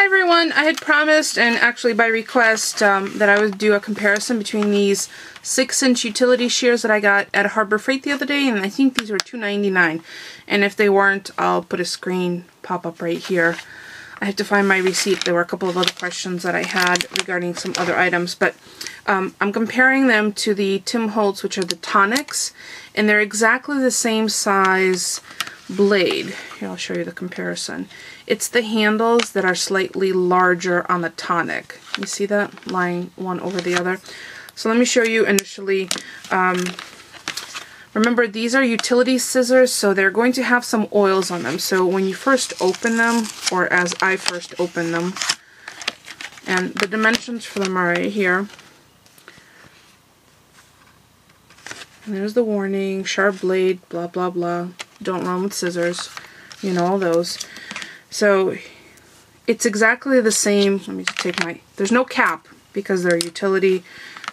Hi everyone, I had promised, and actually by request, that I would do a comparison between these 6-inch utility shears that I got at Harbor Freight the other day, and I think these were $2.99. And if they weren't, I'll put a screen pop up right here. I have to find my receipt. There were a couple of other questions that I had regarding some other items, but I'm comparing them to the Tim Holtz, which are the Tonics, and they're exactly the same size blade. Here, I'll show you the comparison. It's the handles that are slightly larger on the Tonic. You see that? Lying one over the other. So let me show you initially. Remember, these are utility scissors, so they're going to have some oils on them. So when you first open them, or as I first open them, and the dimensions for them are right here. And there's the warning, sharp blade, blah, blah, blah. Don't run with scissors. You know all those. So it's exactly the same. Let me just take my, there's no cap because they're utility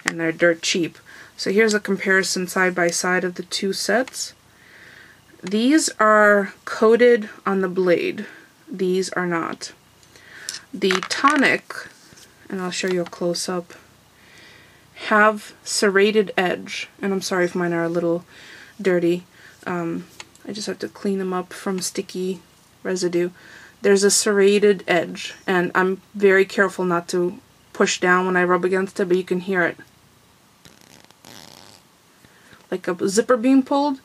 and they're dirt cheap. So here's a comparison side by side of the two sets. These are coated on the blade. These are not. The Tonic, and I'll show you a close-up, have serrated edge. And I'm sorry if mine are a little dirty. I just have to clean them up from sticky residue. There's a serrated edge, and I'm very careful not to push down when I rub against it, but you can hear it. Like a zipper being pulled.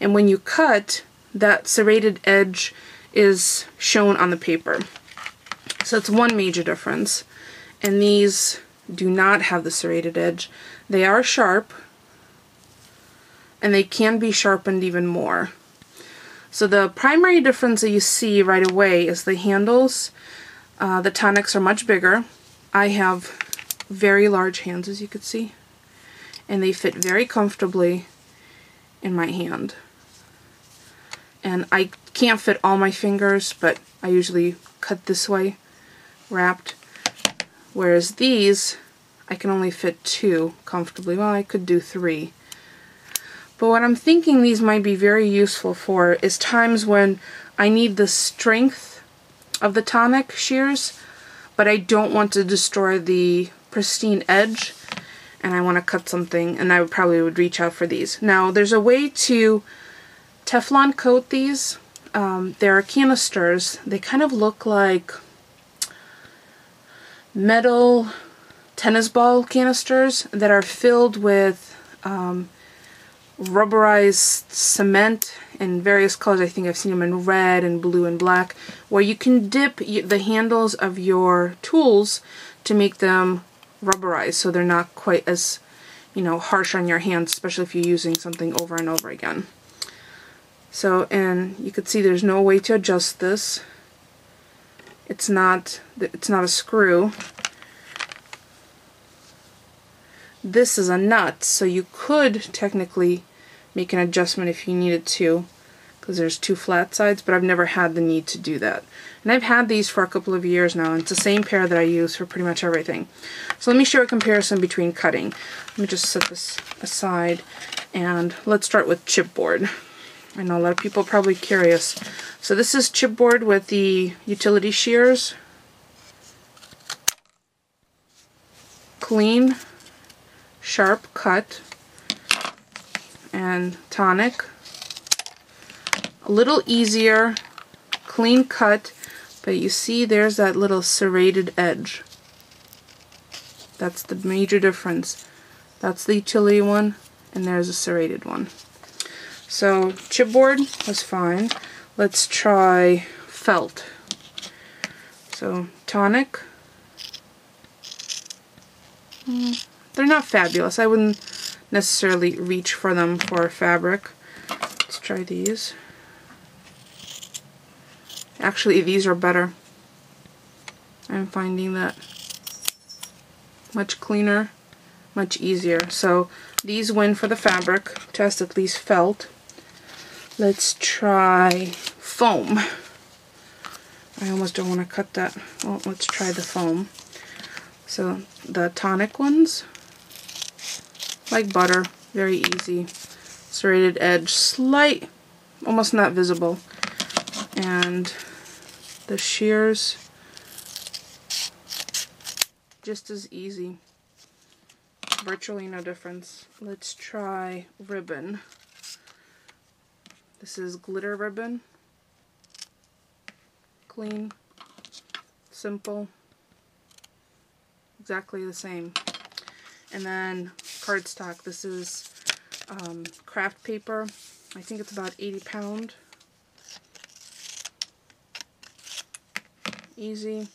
And when you cut, that serrated edge is shown on the paper. So it's one major difference. And these do not have the serrated edge. They are sharp, and they can be sharpened even more. So the primary difference that you see right away is the handles. The Tonics are much bigger. I have very large hands, as you can see, and they fit very comfortably in my hand. And I can't fit all my fingers, but I usually cut this way, wrapped. Whereas these, I can only fit 2 comfortably. Well, I could do 3. But what I'm thinking these might be very useful for is times when I need the strength of the Tonic shears, but I don't want to destroy the pristine edge, and I want to cut something, and I probably would reach out for these. Now, there's a way to Teflon coat these. There are canisters. They kind of look like metal tennis ball canisters that are filled with rubberized cement in various colors. I think I've seen them in red and blue and black, where you can dip the handles of your tools to make them rubberized, so they're not quite as, you know, harsh on your hands, especially if you're using something over and over again. So, and you can see there's no way to adjust this. It's not a screw. This is a nut, so you could technically make an adjustment if you needed to, because there's 2 flat sides, but I've never had the need to do that. And I've had these for a couple of years now, and it's the same pair that I use for pretty much everything. So let me show a comparison between cutting. Let me just set this aside, and let's start with chipboard. I know a lot of people are probably curious. So this is chipboard with the utility shears. Clean, sharp cut, and Tonic, a little easier, clean cut, but you see there's that little serrated edge. That's the major difference. That's the utility one, and there's a serrated one. So chipboard was fine. Let's try felt. So Tonic. They're not fabulous. I wouldn't necessarily reach for them for fabric. Let's try these. Actually, these are better. I'm finding that much cleaner, much easier. So these win for the fabric test, at least felt. Let's try foam. I almost don't want to cut that. Well, let's try the foam. So the Tonic ones, like butter, very easy. Serrated edge, slight, almost not visible. And the shears, just as easy. Virtually no difference. Let's try ribbon. This is glitter ribbon. Clean, simple, exactly the same. And then cardstock. This is craft paper. I think it's about 80 pound. Easy.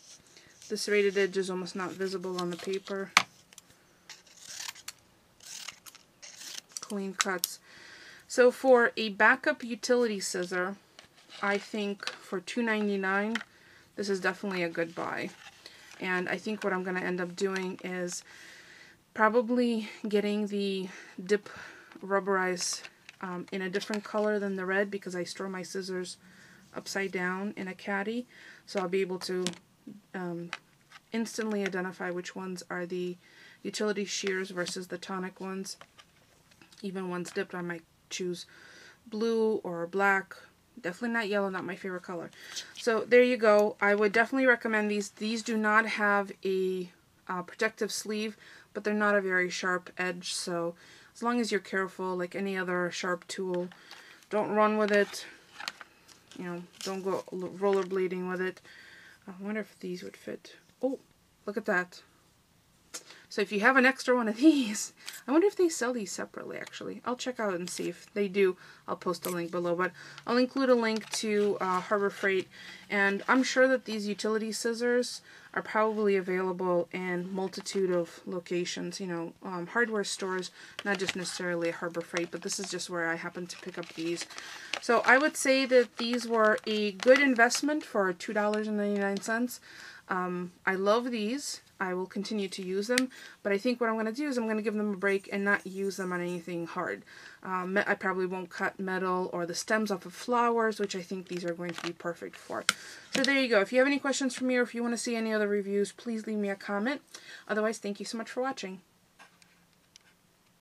The serrated edge is almost not visible on the paper. Clean cuts. So for a backup utility scissor, I think for $2.99, this is definitely a good buy. And I think what I'm going to end up doing is probably getting the dip rubberized in a different color than the red, because I store my scissors upside down in a caddy. So I'll be able to instantly identify which ones are the utility shears versus the Tonic ones. Even ones dipped, I might choose blue or black. Definitely not yellow, not my favorite color. So there you go. I would definitely recommend these. These do not have a protective sleeve, but they're not a very sharp edge. So as long as you're careful, like any other sharp tool, don't run with it. You know, don't go rollerblading with it. I wonder if these would fit. Oh, look at that. So if you have an extra one of these, I wonder if they sell these separately, actually. I'll check out and see if they do. I'll post a link below, but I'll include a link to Harbor Freight. And I'm sure that these utility scissors are probably available in multitude of locations, you know, hardware stores, not just necessarily Harbor Freight, but this is just where I happen to pick up these. So I would say that these were a good investment for $2.99. I love these. I will continue to use them, but I think what I'm going to do is I'm going to give them a break and not use them on anything hard. I probably won't cut metal or the stems off of flowers, which I think these are going to be perfect for. So there you go. If you have any questions for me, or if you want to see any other reviews, please leave me a comment. Otherwise, thank you so much for watching.